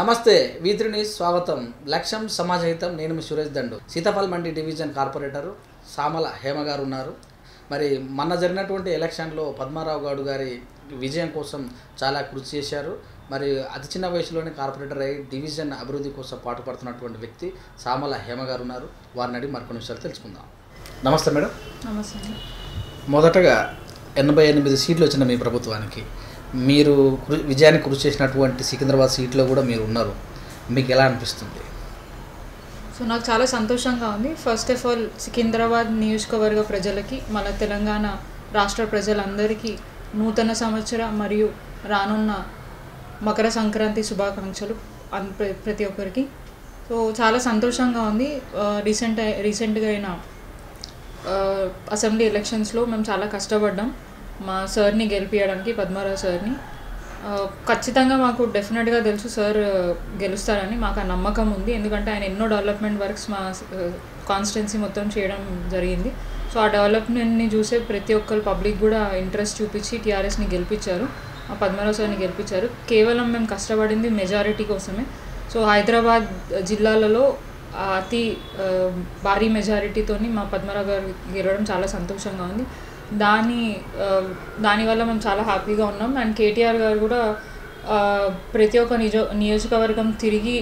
నమస్తే వీత్రిని స్వాగతం. లక్ష్యం సమాజహితం. నేను మీ సురేష్ దండు. సీతాఫల్ మండి డివిజన్ కార్పొరేటరు సామల హేమ గారు ఉన్నారు. మరి మొన్న జరిగినటువంటి ఎలక్షన్లో పద్మారావు గౌడ్ గారి విజయం కోసం చాలా కృషి చేశారు. మరి అతి చిన్న వయసులోనే కార్పొరేటర్ అయ్యి డివిజన్ అభివృద్ధి కోసం పాటుపడుతున్నటువంటి వ్యక్తి సామల హేమ గారు ఉన్నారు. వారిని అడిగి మరికొన్ని విషయాలు తెలుసుకుందాం. నమస్తే మేడం. నమస్తే. మొదటగా 88 సీట్లు వచ్చిన మీ ప్రభుత్వానికి మీరు విజయానికి కృషి చేసినటువంటి సికింద్రాబాద్ సీట్లో కూడా మీరు ఉన్నారు. మీకు ఎలా అనిపిస్తుంది? సో నాకు చాలా సంతోషంగా ఉంది. ఫస్ట్ ఆఫ్ ఆల్ సికింద్రాబాద్ నియోజకవర్గ ప్రజలకి, మన తెలంగాణ రాష్ట్ర ప్రజలందరికీ నూతన సంవత్సర మరియు రానున్న మకర సంక్రాంతి శుభాకాంక్షలు ప్రతి ఒక్కరికి. సో చాలా సంతోషంగా ఉంది. రీసెంట్గా అయిన అసెంబ్లీ ఎలక్షన్స్లో మేము చాలా కష్టపడ్డాం మా సార్ని గెలిపించడానికి, పద్మారావు సార్ని. ఖచ్చితంగా మాకు డెఫినెట్గా తెలుసు సార్ గెలుస్తారని, మాకు ఆ నమ్మకం ఉంది. ఎందుకంటే ఆయన ఎన్నో డెవలప్మెంట్ వర్క్స్ మా కాన్స్టిట్యున్సీ మొత్తం చేయడం జరిగింది. సో ఆ డెవలప్మెంట్ని చూసే ప్రతి ఒక్కరు పబ్లిక్ కూడా ఇంట్రెస్ట్ చూపించి టీఆర్ఎస్ని గెలిపించారు, మా పద్మారావు సార్ని గెలిపించారు. కేవలం మేము కష్టపడింది మెజారిటీ కోసమే. సో హైదరాబాద్ జిల్లాలలో అతి భారీ మెజారిటీతోని మా పద్మారావు గారు గెలవడం చాలా సంతోషంగా ఉంది. దానివల్ల మేము చాలా హ్యాపీగా ఉన్నాం. అండ్ కేటీఆర్ గారు కూడా ప్రతి ఒక్క నియోజకవర్గం తిరిగి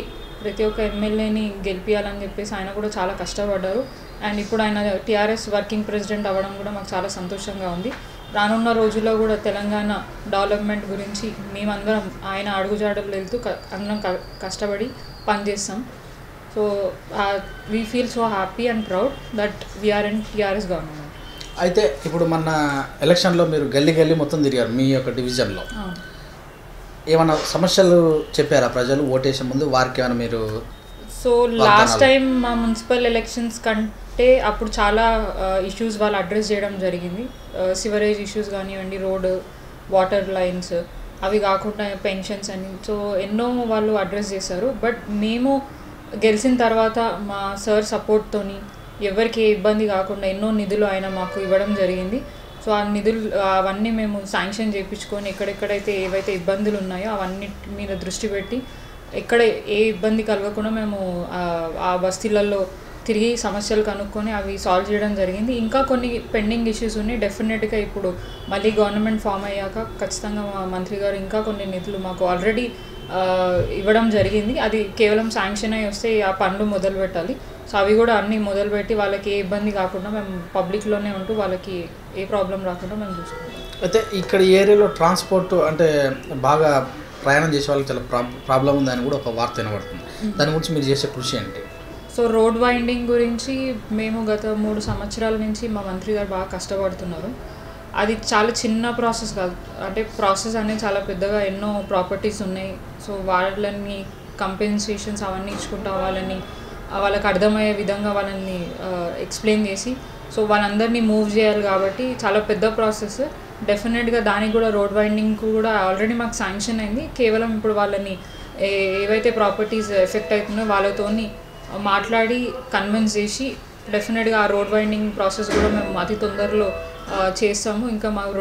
ప్రతి ఒక్క ఎమ్మెల్యేని గెలిపించాలని చెప్పేసి ఆయన కూడా చాలా కష్టపడ్డారు. అండ్ ఇప్పుడు ఆయన టీఆర్ఎస్ వర్కింగ్ ప్రెసిడెంట్ అవ్వడం కూడా మాకు చాలా సంతోషంగా ఉంది. రానున్న రోజుల్లో కూడా తెలంగాణ డెవలప్మెంట్ గురించి మేమందరం ఆయన అడుగుజాడలు వెళ్తూ అందరం కష్టపడి పనిచేస్తాం. So we feel so happy and proud that we're in TRS government. అయితే ఇప్పుడు మన ఎలక్షన్లో మీరు గల్లీ మొత్తం తిరిగారు మీ యొక్క డివిజన్లో. ఏమైనా సమస్యలు చెప్పారా ప్రజలు ఓటేసే ముందు? వారికి ఏమైనా మీరు సో లాస్ట్ టైం మా మున్సిపల్ ఎలక్షన్స్ కంటే అప్పుడు చాలా ఇష్యూస్ వాళ్ళు అడ్రస్ చేయడం జరిగింది. సివరేజ్ ఇష్యూస్ కానివ్వండి, రోడ్, వాటర్ లైన్స్, అవి కాకుండా పెన్షన్స్ అని, సో ఎన్నో వాళ్ళు అడ్రస్ చేశారు. బట్ మేము గెలిచిన తర్వాత మా సార్ సపోర్ట్తోని ఎవరికి ఏ ఇబ్బంది కాకుండా ఎన్నో నిధులు ఆయన మాకు ఇవ్వడం జరిగింది. సో ఆ నిధులు అవన్నీ మేము శాంక్షన్ చేయించుకొని ఎక్కడెక్కడైతే ఏవైతే ఇబ్బందులు ఉన్నాయో అవన్నిటి మీద దృష్టి పెట్టి ఎక్కడ ఏ ఇబ్బంది కలగకుండా మేము ఆ బస్తీలలో తిరిగి సమస్యలు కనుక్కొని అవి సాల్వ్ చేయడం జరిగింది. ఇంకా కొన్ని పెండింగ్ ఇష్యూస్ ఉన్నాయి. డెఫినెట్గా ఇప్పుడు మళ్ళీ గవర్నమెంట్ ఫామ్ అయ్యాక ఖచ్చితంగా మా మంత్రి గారు ఇంకా కొన్ని నిధులు మాకు ఆల్రెడీ ఇవ్వడం జరిగింది. అది కేవలం శాంక్షన్ అయ్యి వస్తే ఆ పనులు మొదలు పెట్టాలి. సో అవి కూడా అన్నీ మొదలుపెట్టి వాళ్ళకి ఏ ఇబ్బంది కాకుండా మేము పబ్లిక్లోనే ఉంటూ వాళ్ళకి ఏ ప్రాబ్లం రాకుండా మేము చూసుకుంటాం. అయితే ఇక్కడ ఈ ఏరియాలో ట్రాన్స్పోర్ట్ అంటే బాగా ప్రయాణం చేసే వాళ్ళకి చాలా ప్రాబ్లం ఉందని కూడా ఒక వార్త వినబడుతుంది. దాని గురించి మీరు చేసే కృషి ఏంటి? సో రోడ్ వైండింగ్ గురించి మేము గత 3 సంవత్సరాల నుంచి మా మంత్రి గారు బాగా కష్టపడుతున్నారు. అది చాలా చిన్న ప్రాసెస్ కాదు, అంటే ప్రాసెస్ అనేది చాలా పెద్దగా, ఎన్నో ప్రాపర్టీస్ ఉన్నాయి. సో వాళ్ళని కంపెన్సేషన్స్ అవన్నీ ఇచ్చుకుంటూ వాళ్ళకి అర్థమయ్యే విధంగా వాళ్ళని ఎక్స్ప్లెయిన్ చేసి సో వాళ్ళందరినీ మూవ్ చేయాలి కాబట్టి చాలా పెద్ద ప్రాసెస్. డెఫినెట్గా దానికి కూడా రోడ్ వైండింగ్ కూడా ఆల్రెడీ మాకు శాంక్షన్ అయింది. కేవలం ఇప్పుడు వాళ్ళని ఏవైతే ప్రాపర్టీస్ ఎఫెక్ట్ అవుతున్నాయో వాళ్ళతోని మాట్లాడి కన్విన్స్ చేసి డెఫినెట్గా ఆ రోడ్ వైండింగ్ ప్రాసెస్ కూడా మేము అతి తొందరలో చేస్తాము. ఇంకా మాకు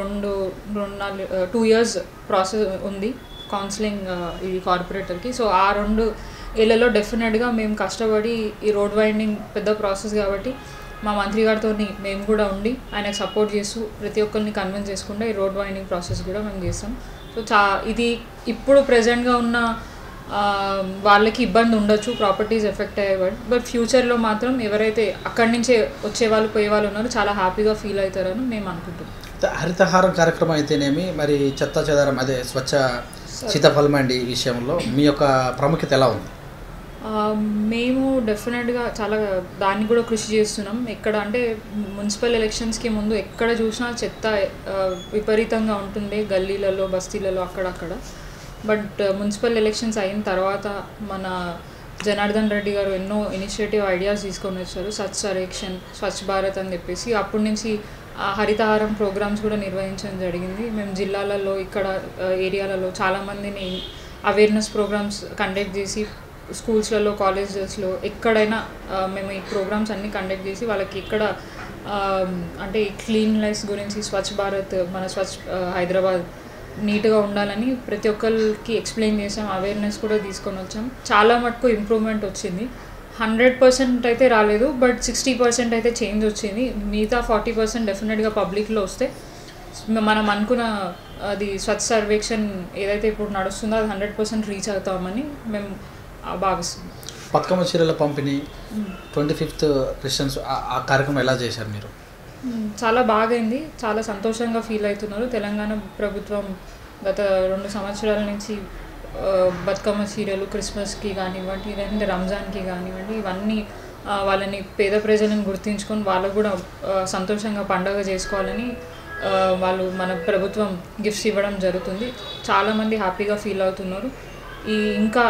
2 years ప్రాసెస్ ఉంది కౌన్సిలింగ్ ఈ కార్పొరేటర్కి. సో ఆ 2 ఏళ్లలో డెఫినెట్గా మేము కష్టపడి ఈ రోడ్ వైండింగ్ పెద్ద ప్రాసెస్ కాబట్టి మా మంత్రి గారితో మేము కూడా ఉండి ఆయనకు సపోర్ట్ చేస్తూ ప్రతి ఒక్కరిని కన్విన్స్ చేసుకుంటే ఈ రోడ్ వైండింగ్ ప్రాసెస్ కూడా మేము చేస్తాం. సో ఇది ఇప్పుడు ప్రజెంట్గా ఉన్న వాళ్ళకి ఇబ్బంది ఉండొచ్చు, ప్రాపర్టీస్ ఎఫెక్ట్ అయ్యేవాడు. బట్ ఫ్యూచర్లో మాత్రం ఎవరైతే అక్కడి నుంచే వచ్చేవాళ్ళు పోయేవాళ్ళు ఉన్నారో చాలా హ్యాపీగా ఫీల్ అవుతారని మేము అనుకుంటున్నాం. హరితహారం కార్యక్రమం అయితేనేమి, మరి చెత్త చెదారం అదే స్వచ్ఛ సీతాఫల్ మండి విషయంలో మీ యొక్క ప్రాముఖ్యత ఎలా ఉంది? మేము డెఫినెట్గా చాలా దాన్ని కూడా కృషి చేస్తున్నాం. ఎక్కడ అంటే మున్సిపల్ ఎలక్షన్స్కి ముందు ఎక్కడ చూసినా చెత్త విపరీతంగా ఉంటుంది, గల్లీలలో, బస్తీలలో, అక్కడక్కడ. బట్ మున్సిపల్ ఎలక్షన్స్ అయిన తర్వాత మన జనార్దన్ రెడ్డి గారు ఎన్నో ఇనిషియేటివ్ ఐడియాస్ తీసుకొని వచ్చారు. స్వచ్ఛ సర్వేక్షణ్, స్వచ్ఛ భారత్ అని చెప్పేసి అప్పటి నుంచి హరితహారం ప్రోగ్రామ్స్ కూడా నిర్వహించడం జరిగింది. మేము జిల్లాలలో ఇక్కడ ఏరియాలలో చాలామందిని అవేర్నెస్ ప్రోగ్రామ్స్ కండక్ట్ చేసి స్కూల్స్లలో, కాలేజెస్లో ఎక్కడైనా మేము ఈ ప్రోగ్రామ్స్ అన్నీ కండక్ట్ చేసి వాళ్ళకి ఇక్కడ అంటే క్లీన్లెస్ గురించి, స్వచ్ఛ భారత్, మన స్వచ్ఛ హైదరాబాద్ నీట్గా ఉండాలని ప్రతి ఒక్కరికి ఎక్స్ప్లెయిన్ చేసాం, అవేర్నెస్ కూడా తీసుకొని వచ్చాం. చాలా మటుకు ఇంప్రూవ్మెంట్ వచ్చింది. 100% అయితే రాలేదు, బట్ 60% అయితే చేంజ్ వచ్చింది. మిగతా 40% డెఫినెట్గా పబ్లిక్లో వస్తే మనం అనుకున్న అది స్వచ్ఛ సర్వేక్షణ్ ఏదైతే ఇప్పుడు నడుస్తుందో అది 100% రీచ్ అవుతామని మేము భావిస్తున్నాం. బతుకమ్మ చీరల పంపిణీ 25th క్రిస్టియన్స్ ఆ కార్యక్రమం ఎలా చేశారు మీరు? చాలా బాగైంది, చాలా సంతోషంగా ఫీల్ అవుతున్నారు. తెలంగాణ ప్రభుత్వం గత 2 సంవత్సరాల నుంచి బతుకమ్మ చీరలు క్రిస్మస్కి కానివ్వండి, లేదంటే రంజాన్కి కానివ్వండి, ఇవన్నీ వాళ్ళని పేద ప్రజలను గుర్తించుకొని వాళ్ళకు కూడా సంతోషంగా పండుగ చేసుకోవాలని వాళ్ళు మన ప్రభుత్వం గిఫ్ట్స్ ఇవ్వడం జరుగుతుంది. చాలామంది హ్యాపీగా ఫీల్ అవుతున్నారు. ఇంకా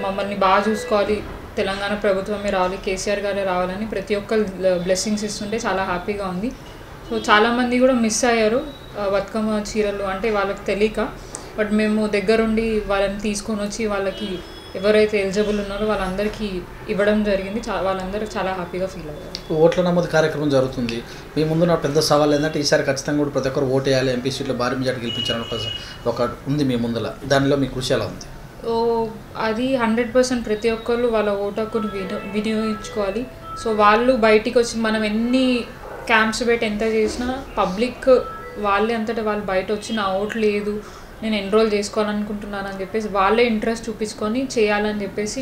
మమ్మల్ని బాగా చూసుకోవాలి, తెలంగాణ ప్రభుత్వమే రావాలి, కేసీఆర్ గారే రావాలని ప్రతి ఒక్కరు బ్లెస్సింగ్స్ ఇస్తుంటే చాలా హ్యాపీగా ఉంది. సో చాలామంది కూడా మిస్ అయ్యారు బతుకమ్మ చీరలు అంటే వాళ్ళకి తెలియక, బట్ మేము దగ్గరుండి వాళ్ళని తీసుకొని వచ్చి వాళ్ళకి ఎవరైతే ఎలిజిబుల్ ఉన్నారో వాళ్ళందరికీ ఇవ్వడం జరిగింది. వాళ్ళందరూ చాలా హ్యాపీగా ఫీల్ అయ్యారు. ఓట్ల నమోదు కార్యక్రమం జరుగుతుంది. మీ ముందు నా పెద్ద సవాల్ ఏంటంటే ఈసారి ఖచ్చితంగా కూడా ప్రతి ఒక్కరు ఓటు వేయాలి, ఎంపీ సీట్లో భారీ మెజార్టీ గెలిపించాలని ఒక ఉంది మీ ముందర. దానిలో మీ కృషి ఎలా ఉంది? అది 100% ప్రతి ఒక్కరు వాళ్ళ ఓటు హక్కును వినియోగించుకోవాలి. సో వాళ్ళు బయటికి వచ్చి మనం ఎన్ని క్యాంప్స్ పెట్టి ఎంత చేసినా పబ్లిక్ వాళ్ళే అంతటా వాళ్ళు బయట వచ్చి నా ఓటు లేదు, నేను ఎన్రోల్ చేసుకోవాలనుకుంటున్నాను అని చెప్పేసి వాళ్ళే ఇంట్రెస్ట్ చూపించుకొని చేయాలని చెప్పేసి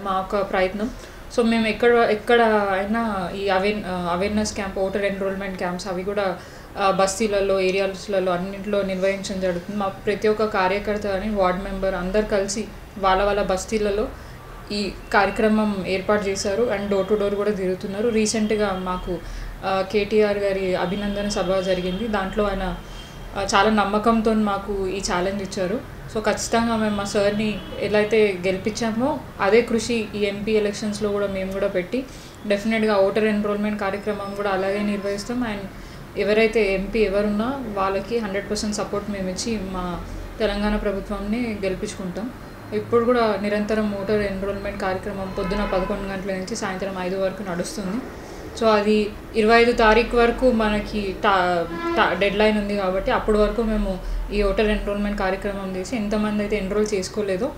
మా ఒక ప్రయత్నం. సో మేము ఎక్కడ అయినా ఈ awareness camp, voter enrolment camps అవి కూడా బస్తీలలో, ఏరియాస్లలో అన్నింటిలో నిర్వహించడం జరుగుతుంది. మా ప్రతి ఒక్క కార్యకర్త అని వార్డ్ మెంబర్ అందరు కలిసి వాళ్ళ బస్తీలలో ఈ కార్యక్రమం ఏర్పాటు చేశారు అండ్ డోర్ టు డోర్ కూడా తిరుగుతున్నారు. రీసెంట్గా మాకు కేటీఆర్ గారి అభినందన సభ జరిగింది. దాంట్లో ఆయన చాలా నమ్మకంతో మాకు ఈ ఛాలెంజ్ ఇచ్చారు. సో ఖచ్చితంగా మేము మా సార్ని ఎలా అయితే గెలిపించామో అదే కృషి ఈ ఎంపీ ఎలక్షన్స్లో కూడా మేము కూడా పెట్టి డెఫినెట్గా ఓటర్ ఎన్రోల్మెంట్ కార్యక్రమం కూడా అలాగే నిర్వహిస్తాం. అండ్ ఎవరైతే ఎంపీ ఎవరున్నా వాళ్ళకి 100% సపోర్ట్ మేము ఇచ్చి మా తెలంగాణ ప్రభుత్వాన్ని గెలిపించుకుంటాం. ఇప్పుడు కూడా నిరంతరం ఓటర్ ఎన్రోల్మెంట్ కార్యక్రమం పొద్దున 11 గంటల నుంచి సాయంత్రం 5 వరకు నడుస్తుంది. సో అది 25 తారీఖు వరకు మనకి డెడ్ లైన్ ఉంది కాబట్టి అప్పటి వరకు మేము ఈ ఓటర్ ఎన్రోల్మెంట్ కార్యక్రమం చేసి ఎంతమంది అయితే ఎన్రోల్ చేసుకోలేదో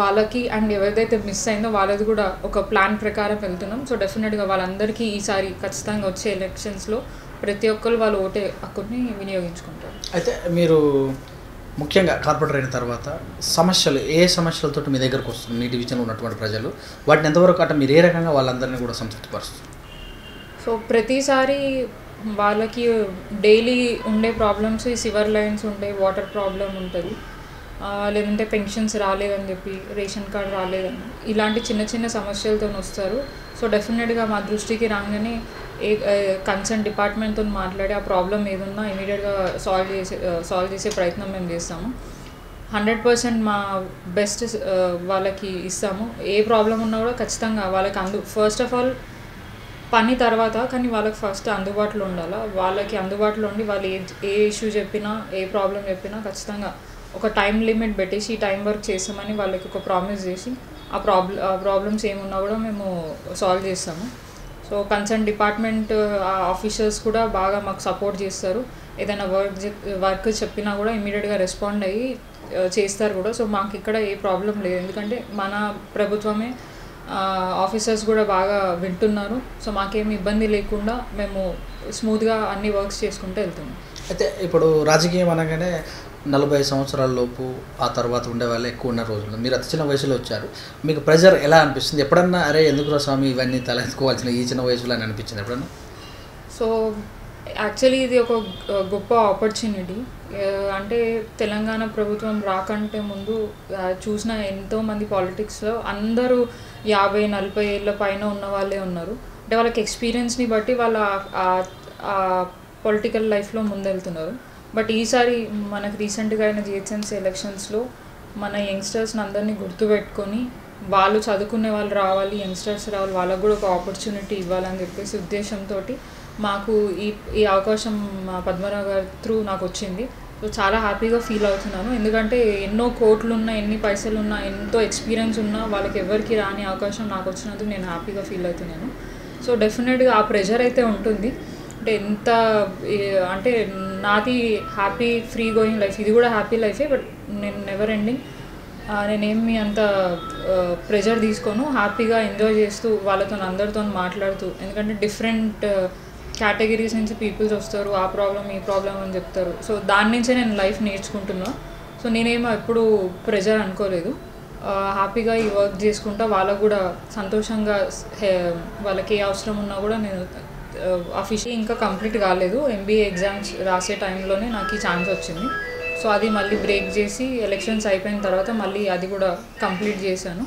వాళ్ళకి అండ్ ఎవరిదైతే మిస్ అయిందో వాళ్ళది కూడా ఒక ప్లాన్ ప్రకారం వెళ్తున్నాం. సో డెఫినెట్గా వాళ్ళందరికీ ఈసారి ఖచ్చితంగా వచ్చే ఎలక్షన్స్లో ప్రతి ఒక్కరు వాళ్ళు ఓటే హక్కుని వినియోగించుకుంటారు. అయితే మీరు ముఖ్యంగా కార్పొరేటర్ అయిన తర్వాత సమస్యలు ఏ సమస్యలతో మీ దగ్గరకు వస్తుంది మీ డివిజన్లో ఉన్నటువంటి ప్రజలు, వాటిని ఎంతవరకు అంటే మీరు ఏ రకంగా వాళ్ళందరినీ కూడా సంతృప్తిపరుస్తారు? సో ప్రతిసారి వాళ్ళకి డైలీ ఉండే ప్రాబ్లమ్స్ ఈ సివర్ లైన్స్ ఉంటాయి, వాటర్ ప్రాబ్లం ఉంటుంది, లేదంటే పెన్షన్స్ రాలేదని చెప్పి, రేషన్ కార్డు రాలేదని, ఇలాంటి చిన్న చిన్న సమస్యలతో వస్తారు. సో డెఫినెట్గా మా దృష్టికి రాగానే కన్సర్న్ డిపార్ట్మెంట్తో మాట్లాడి ఆ ప్రాబ్లం ఏదున్నా ఇమీడియట్గా సాల్వ్ చేసే ప్రయత్నం మేము చేస్తాము. 100% మా బెస్ట్ వాళ్ళకి ఇస్తాము. ఏ ప్రాబ్లం ఉన్నా కూడా ఖచ్చితంగా వాళ్ళకి ఫస్ట్ ఆఫ్ ఆల్ పని తర్వాత కానీ వాళ్ళకి ఫస్ట్ అందుబాటులో ఉండాలి. వాళ్ళకి అందుబాటులో ఉండి వాళ్ళు ఏ ఇష్యూ చెప్పినా ఏ ప్రాబ్లం చెప్పినా ఖచ్చితంగా ఒక టైం లిమిట్ పెట్టేసి ఈ టైం వర్క్ చేస్తామని వాళ్ళకి ఒక ప్రామిస్ చేసి ఆ ప్రాబ్లమ్స్ ఏమున్నా కూడా మేము సాల్వ్ చేస్తాము. సో కన్సర్న్ డిపార్ట్మెంట్ ఆఫీసర్స్ కూడా బాగా మాకు సపోర్ట్ చేస్తారు. ఏదైనా వర్క్ చెప్పినా కూడా ఇమీడియట్గా రెస్పాండ్ అయ్యి చేస్తారు కూడా. సో మాకు ఇక్కడ ఏ ప్రాబ్లం లేదు, ఎందుకంటే మన ప్రభుత్వమే ఆఫీసర్స్ కూడా బాగా వింటున్నారు. సో మాకేమి ఇబ్బంది లేకుండా మేము స్మూత్గా అన్ని వర్క్స్ చేసుకుంటూ వెళ్తున్నాం. అయితే ఇప్పుడు రాజకీయం అనగానే 40 సంవత్సరాల లోపు ఆ తర్వాత ఉండేవాళ్ళు ఎక్కువ ఉన్న రోజులు, మీరు అతి చిన్న వయసులో వచ్చారు, మీకు ప్రెజర్ ఎలా అనిపిస్తుంది? ఎప్పుడన్నా అరే ఎందుకురా స్వామి ఇవన్నీ తలెత్తుకోవాల్సిన ఈ చిన్న వయసులో అని అనిపించింది ఎప్పుడన్నా? సో యాక్చువల్లీ ఇది ఒక గొప్ప ఆపర్చునిటీ. అంటే తెలంగాణ ప్రభుత్వం రాకంటే ముందు చూసిన ఎంతోమంది పాలిటిక్స్లో అందరూ 50-40 ఏళ్ళ పైన ఉన్న వాళ్ళే ఉన్నారు. అంటే వాళ్ళకి ఎక్స్పీరియన్స్ని బట్టి వాళ్ళ పొలిటికల్ లైఫ్లో ముందెళ్తున్నారు. బట్ ఈసారి మనకు రీసెంట్గా అయిన జిహెచ్ఎంసీ ఎలక్షన్స్లో మన యంగ్స్టర్స్ని అందరినీ గుర్తుపెట్టుకొని వాళ్ళు చదువుకునే వాళ్ళు రావాలి, యంగ్స్టర్స్ రావాలి, వాళ్ళకు కూడా ఒక ఆపర్చునిటీ ఇవ్వాలని చెప్పేసి ఉద్దేశంతో మాకు ఈ అవకాశం మా పద్మరావు గారి త్రూ నాకు వచ్చింది. సో చాలా హ్యాపీగా ఫీల్ అవుతున్నాను, ఎందుకంటే ఎన్నో కోట్లు ఉన్నా, ఎన్ని పైసలు ఉన్నా, ఎంతో ఎక్స్పీరియన్స్ ఉన్నా వాళ్ళకి ఎవరికి రాని అవకాశం నాకు వచ్చినందుకు నేను హ్యాపీగా ఫీల్ అవుతున్నాను. సో డెఫినెట్గా ఆ ప్రెషర్ అయితే ఉంటుంది. అంటే ఎంత అంటే నాది హ్యాపీ ఫ్రీ గోయింగ్ లైఫ్, ఇది కూడా హ్యాపీ లైఫే, బట్ నేను నెవర్ ఎండింగ్. నేనేమి అంత ప్రెజర్ తీసుకోను, హ్యాపీగా ఎంజాయ్ చేస్తూ వాళ్ళతో అందరితో మాట్లాడుతూ. ఎందుకంటే డిఫరెంట్ కేటగిరీస్ నుంచి పీపుల్స్ వస్తారు, ఆ ప్రాబ్లం ఈ ప్రాబ్లం అని చెప్తారు. సో దాని నుంచే నేను లైఫ్ నేర్చుకుంటున్నా. సో నేనేమో ఎప్పుడు ప్రెజర్ అనుకోలేదు, హ్యాపీగా ఈ వర్క్ చేసుకుంటా. వాళ్ళకు కూడా సంతోషంగా, వాళ్ళకి ఏ అవసరం ఉన్నా కూడా నేను అఫీషియల్ ఇంకా కంప్లీట్ కాలేదు. MBA ఎగ్జామ్స్ రాసే టైంలోనే నాకు ఈ ఛాన్స్ వచ్చింది. సో అది మళ్ళీ బ్రేక్ చేసి ఎలక్షన్స్ అయిపోయిన తర్వాత మళ్ళీ అది కూడా కంప్లీట్ చేశాను.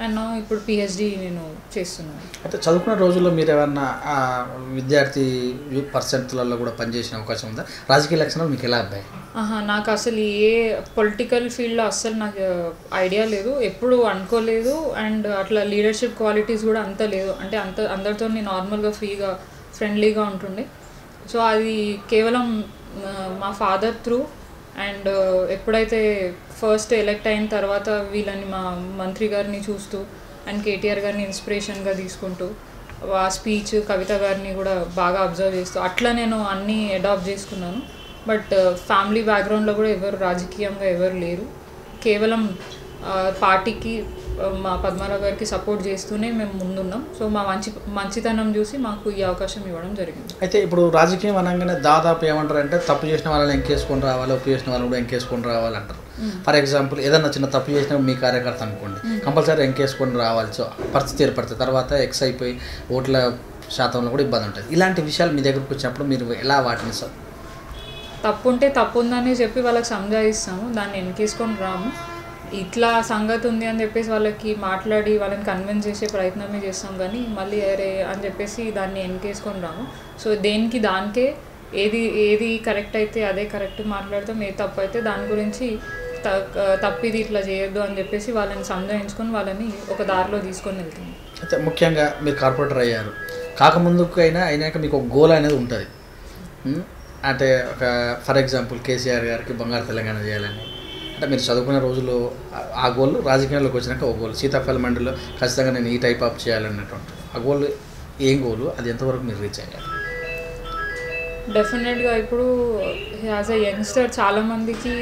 అండ్ ఇప్పుడు PhD నేను చేస్తున్నాను. అయితే చదువుకున్న రోజుల్లో మీరు ఏమన్నా విద్యార్థి పర్సెంట్లలో కూడా పనిచేసిన అవకాశం ఉందా? రాజకీయ లక్షణాలు మీకు ఎలా అబ్బాయి? నాకు అసలు ఏ పొలిటికల్ ఫీల్డ్లో అస్సలు నాకు ఐడియా లేదు, ఎప్పుడు అనుకోలేదు. అండ్ అట్లా లీడర్షిప్ క్వాలిటీస్ కూడా అంత లేదు. అంటే అందరితో నేను నార్మల్గా ఫ్రీగా ఫ్రెండ్లీగా ఉంటుండే. సో అది కేవలం మా ఫాదర్ త్రూ. అండ్ ఎప్పుడైతే ఫస్ట్ ఎలక్ట్ అయిన తర్వాత వీళ్ళని మా మంత్రి గారిని చూస్తూ అండ్ KTR గారిని ఇన్స్పిరేషన్గా తీసుకుంటూ, ఆ స్పీచ్ కవిత గారిని కూడా బాగా అబ్జర్వ్ చేస్తూ అట్లా నేను అన్నీ అడాప్ట్ చేసుకున్నాను. బట్ ఫ్యామిలీ బ్యాక్గ్రౌండ్లో కూడా ఎవరు రాజకీయంగా ఎవరు లేరు. కేవలం పార్టీకి మా పద్మారావు గారికి సపోర్ట్ చేస్తూనే మేము ముందున్నాం. సో మా మంచితనం చూసి మాకు ఈ అవకాశం ఇవ్వడం జరిగింది. అయితే ఇప్పుడు రాజకీయం అనగానే దాదాపు ఏమంటారు అంటే తప్పు చేసిన వాళ్ళని ఎంకేసుకొని రావాలి, ఒప్పు చేసిన వాళ్ళని కూడా ఎంకేసుకొని రావాలంటారు. ఫర్ ఎగ్జాంపుల్ ఏదన్నా చిన్న తప్పు చేసిన మీ కార్యకర్త అనుకోండి, కంపల్సరీ ఎంకేసుకొని రావాలి. సో పరిస్థితి ఏర్పడుతుంది, తర్వాత ఎక్స్ అయిపోయి ఓట్ల శాతంలో కూడా ఇబ్బంది ఉంటుంది. ఇలాంటి విషయాలు మీ దగ్గరకు వచ్చినప్పుడు మీరు ఎలా వాటిని తప్పు ఉంటే తప్పు ఉందని చెప్పి వాళ్ళకి సంజాయిస్తాము, దాన్ని ఎంకేసుకొని రాము. ఇట్లా సంగతి ఉంది అని చెప్పేసి వాళ్ళకి మాట్లాడి వాళ్ళని కన్విన్స్ చేసే ప్రయత్నమే చేస్తాం, కానీ మళ్ళీ అరే అని చెప్పేసి దాన్ని ఎంకేసుకొని రాము. సో దేనికి దానికే ఏది కరెక్ట్ అయితే అదే కరెక్ట్ మాట్లాడతాం, ఏది తప్పు అయితే దాని గురించి తప్పిది ఇట్లా చేయొద్దు అని చెప్పేసి వాళ్ళని సంజాయించుకొని వాళ్ళని ఒక దారిలో తీసుకొని వెళ్తాం. అయితే ముఖ్యంగా మీరు కార్పొరేటర్ అయ్యారు, కాకముందుకు అయినాక మీకు ఒక గోల్ అనేది ఉంటుంది. అంటే ఒక ఫర్ ఎగ్జాంపుల్ KCR గారికి బంగారు తెలంగాణ చేయాలని, అంటే మీరు చదువుకునే రోజుల్లో ఆ గోల్, రాజకీయాల్లోకి వచ్చినాక ఒక గోల్, సీతాఫల్ మండిలో ఖచ్చితంగా నేను ఈ టైప్ ఆఫ్ చేయాలన్నటువంటి ఆ గోల్ ఏం గోలు, అది ఎంతవరకు మీరు రీచ్ అయ్యారు? డెఫినెట్గా ఇప్పుడు యాజ్ అ యంగ్స్టర్ చాలామందికి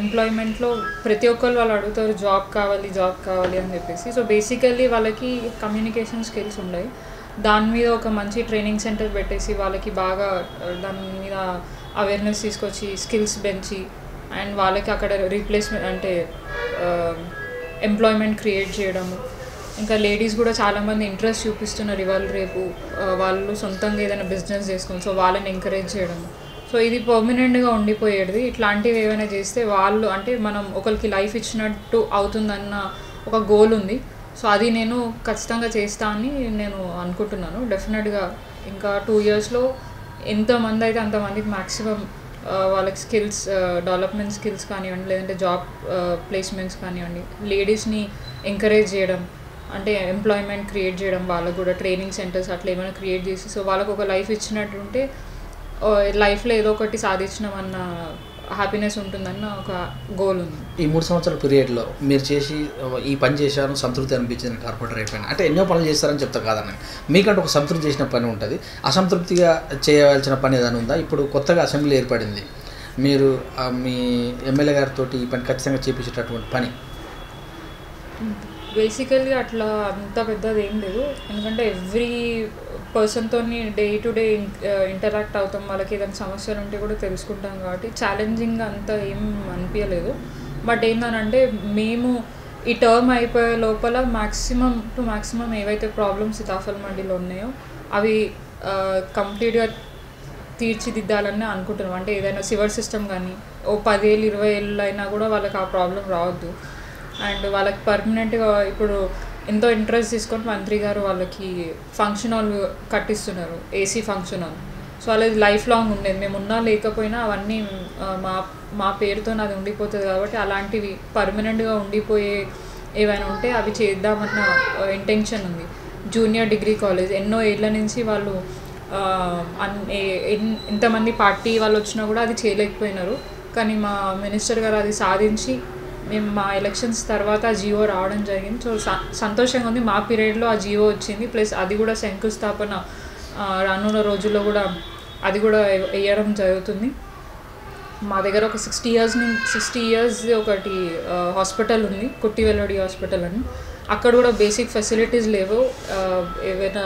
ఎంప్లాయ్మెంట్లో ప్రతి ఒక్కరు వాళ్ళు అడుగుతారు జాబ్ కావాలి అని చెప్పేసి. సో బేసికల్లీ వాళ్ళకి కమ్యూనికేషన్ స్కిల్స్ ఉన్నాయి, దాని మీద ఒక మంచి ట్రైనింగ్ సెంటర్ పెట్టేసి వాళ్ళకి బాగా దాని మీద అవేర్నెస్ తీసుకొచ్చి స్కిల్స్ పెంచి అండ్ వాళ్ళకి అక్కడ రీప్లేస్మెంట్ అంటే ఎంప్లాయ్మెంట్ క్రియేట్ చేయడము. ఇంకా లేడీస్ కూడా చాలామంది ఇంట్రెస్ట్ చూపిస్తున్నారు ఇవాళ రేపు, వాళ్ళు సొంతంగా ఏదైనా బిజినెస్ చేసుకొని, సో వాళ్ళని ఎంకరేజ్ చేయడము. సో ఇది పర్మనెంట్గా ఉండిపోయేది. ఇట్లాంటివి ఏమైనా చేస్తే వాళ్ళు అంటే మనం ఒకరికి లైఫ్ ఇచ్చినట్టు అవుతుందన్న ఒక గోల్ ఉంది. సో అది నేను ఖచ్చితంగా చేస్తా అని నేను అనుకుంటున్నాను. డెఫినెట్గా ఇంకా 2 yearsలో ఎంతమంది అయితే అంతమందికి మ్యాక్సిమం వాళ్ళకి స్కిల్స్ డెవలప్మెంట్ స్కిల్స్ కానివ్వండి, లేదంటే జాబ్ ప్లేస్మెంట్స్ కానివ్వండి, లేడీస్ని ఎంకరేజ్ చేయడం, అంటే ఎంప్లాయ్మెంట్ క్రియేట్ చేయడం, వాళ్ళకు కూడా ట్రైనింగ్ సెంటర్స్ అట్లా ఏమైనా క్రియేట్ చేసి సో వాళ్ళకు ఒక లైఫ్ ఇచ్చినట్టుంటే లైఫ్లో ఏదో ఒకటి సాధించినామన్న హ్యాపీనెస్ ఉంటుందన్న ఒక గోల్ ఉంది. ఈ 3 సంవత్సరాల పీరియడ్లో మీరు చేసి ఈ పని చేశారు, సంతృప్తి అనిపించింది, కార్పొరేటర్ అయిపోయింది అంటే ఎన్నో పనులు చేస్తారని చెప్తారు కాదని, మీకంటే ఒక సంతృప్తి చేసిన పని ఉంటుంది, అసంతృప్తిగా చేయవలసిన పని ఏదైనా ఉందా? ఇప్పుడు కొత్తగా అసెంబ్లీ ఏర్పడింది, మీరు మీ ఎమ్మెల్యే గారితో ఈ పని ఖచ్చితంగా చేపించేటటువంటి పని బేసికల్గా అట్లా అంత పెద్దది ఏం లేదు, ఎందుకంటే ఎవ్రీ పర్సన్తో డే టు డే ఇంటరాక్ట్ అవుతాం, వాళ్ళకి ఏదైనా సమస్యలు ఉంటే కూడా తెలుసుకుంటాం కాబట్టి ఛాలెంజింగ్ అంత ఏం అనిపించలేదు. బట్ ఏంటంటే మేము ఈ టర్మ్ అయిపోయే లోపల మ్యాక్సిమం ఏవైతే ప్రాబ్లమ్స్ సీతాఫల్ మండిలో ఉన్నాయో అవి కంప్లీట్గా తీర్చిదిద్దాలని అనుకుంటున్నాం. అంటే ఏదైనా సివర్ సిస్టమ్ కానీ ఓ 10 ఏళ్ళు 20 ఏళ్ళు అయినా కూడా వాళ్ళకి ఆ ప్రాబ్లం రావద్దు. అండ్ వాళ్ళకి పర్మనెంట్గా ఇప్పుడు ఎంతో ఇంట్రెస్ట్ తీసుకొని మంత్రి గారు వాళ్ళకి ఫంక్షన్ హాల్ కట్టిస్తున్నారు, AC ఫంక్షన్ హాల్. సో వాళ్ళది లైఫ్ లాంగ్ ఉండేది, మేము ఉన్నా లేకపోయినా అవన్నీ మా పేరుతో అది ఉండిపోతుంది కాబట్టి అలాంటివి పర్మనెంట్గా ఉండిపోయే ఏవైనా ఉంటే అవి చేద్దామన్న ఇంటెన్షన్ ఉంది. జూనియర్ డిగ్రీ కాలేజ్ ఎన్నో ఏళ్ళ నుంచి వాళ్ళు ఎంతమంది పార్టీ వాళ్ళు వచ్చినా కూడా అది చేయలేకపోయినారు, కానీ మా మినిస్టర్ గారు అది సాధించి మేము మా ఎలక్షన్స్ తర్వాత ఆ జియో రావడం జరిగింది. సో సంతోషంగా ఉంది, మా పీరియడ్లో ఆ జియో వచ్చింది, ప్లస్ అది కూడా శంకుస్థాపన రానున్న రోజుల్లో కూడా అది కూడా వేయడం జరుగుతుంది. మా దగ్గర ఒక 60 years ఒకటి హాస్పిటల్ ఉంది, కుట్టి వెల్లడి హాస్పిటల్ అని. అక్కడ కూడా బేసిక్ ఫెసిలిటీస్ లేవు, ఏవైనా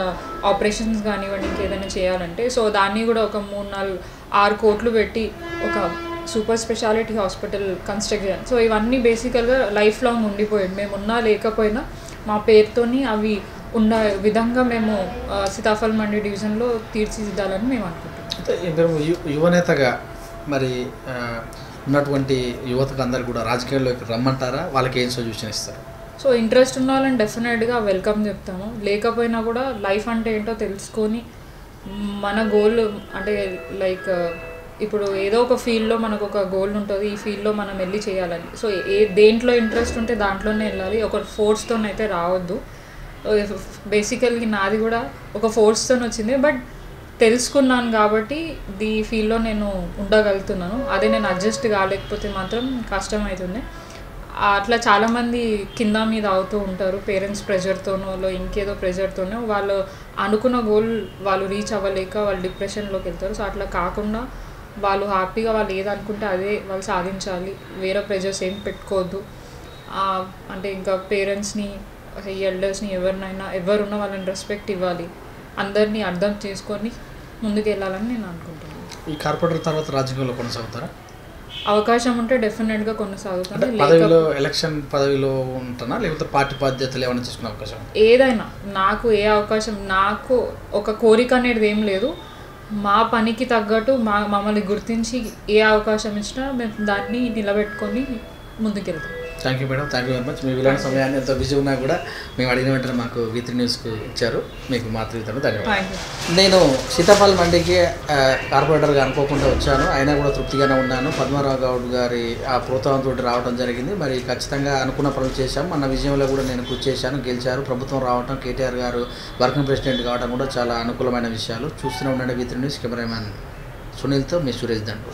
ఆపరేషన్స్ కానివ్వండి ఇంకేదైనా చేయాలంటే. సో దాన్ని కూడా ఒక 3-4-6 కోట్లు పెట్టి ఒక సూపర్ స్పెషాలిటీ హాస్పిటల్ కన్స్ట్రక్ట్ చేయాలి. సో ఇవన్నీ బేసికల్గా లైఫ్ లాంగ్ ఉండిపోయాయి. మేము ఉన్నా లేకపోయినా మా పేరుతోని అవి ఉన్న విధంగా మేము సీతాఫల్ మండి డివిజన్లో తీర్చిదిద్దాలని మేము అనుకుంటున్నాం. అయితే మీరు యువనేతగా మరి ఉన్నటువంటి యువతకు అందరు కూడా రాజకీయాల్లోకి రమ్మంటారా? వాళ్ళకి ఏం సజెషన్ ఇస్తారు? సో ఇంట్రెస్ట్ ఉన్న వాళ్ళని డెఫినెట్గా వెల్కమ్ చెప్తాము. లేకపోయినా కూడా లైఫ్ అంటే ఏంటో తెలుసుకొని మన గోల్ అంటే లైక్ ఇప్పుడు ఏదో ఒక ఫీల్డ్లో మనకు ఒక గోల్ ఉంటుంది, ఈ ఫీల్డ్లో మనం వెళ్ళి చేయాలని. సో దేంట్లో ఇంట్రెస్ట్ ఉంటే దాంట్లోనే వెళ్ళాలి, ఒక ఫోర్స్తోనైతే రావద్దు. బేసికల్గా నాది కూడా ఒక ఫోర్స్తో వచ్చింది, బట్ తెలుసుకున్నాను కాబట్టి ఈ ఫీల్డ్లో నేను ఉండగలుగుతున్నాను. అదే నేను అడ్జస్ట్ కాలేకపోతే మాత్రం కష్టమవుతుంది. అట్లా చాలామంది కింద మీద అవుతూ ఉంటారు, పేరెంట్స్ ప్రెషర్తోనో ఇంకేదో ప్రెషర్తోనో వాళ్ళు అనుకున్న గోల్ వాళ్ళు రీచ్ అవ్వలేక వాళ్ళు డిప్రెషన్లోకి వెళ్తారు. సో అట్లా కాకుండా వాళ్ళు హ్యాపీగా వాళ్ళు ఏదనుకుంటే అదే వాళ్ళు సాధించాలి, వేరే ప్రెషర్స్ ఏం పెట్టుకోవద్దు. అంటే ఇంకా పేరెంట్స్ని ఎల్డర్స్ని ఎవరున్న వాళ్ళని రెస్పెక్ట్ ఇవ్వాలి, అందరినీ అర్థం చేసుకొని ముందుకు వెళ్ళాలని నేను అనుకుంటున్నాను. ఈ కార్పొరేటర్ తర్వాత రాజకీయాల్లో కొనసాగుతారా? అవకాశం ఉంటే డెఫినెట్గా కొనసాగుతాను. పదవిలో ఎలక్షన్ పదవిలో ఉంటానా లేకపోతే పార్టీ బాధ్యతలు ఏమైనా తీసుకునే అవకాశం? ఏదైనా నాకు ఏ అవకాశం, నాకు ఒక కోరిక అనేది ఏం లేదు. మా పనికి తగ్గట్టు మమ్మల్ని గుర్తించి ఏ అవకాశం ఇచ్చినా మేము దాన్ని నిలబెట్టుకొని ముందుకెళ్తాం. Thank you madam, thank you very much. మీ విలువైన సమయాన్ని ఎంతో బిజీ ఉన్నా కూడా మేము అడిగిన వెంటనే మాకు V3 న్యూస్కు ఇచ్చారు. మీకు మాతృతను ధన్యవాదాలు. నేను సీతాఫల్ మండికి కార్పొరేటర్గా అనుకోకుండా వచ్చాను, అయినా కూడా తృప్తిగానే ఉన్నాను. పద్మారావు గౌడ్ గారి ఆ ప్రోత్సాహంతో రావడం జరిగింది. మరి ఖచ్చితంగా అనుకున్న పనులు చేశాం. మన విజయంలో కూడా నేను కృషి చేశాను, గెలిచారు. ప్రభుత్వం రావడం, కేటీఆర్ గారు వర్కింగ్ ప్రెసిడెంట్ కావడం కూడా చాలా అనుకూలమైన విషయాలు. చూస్తూనే ఉండండి V3 న్యూస్. కెమెరామ్యాన్ సునీల్తో మీ సురేష్ దండు.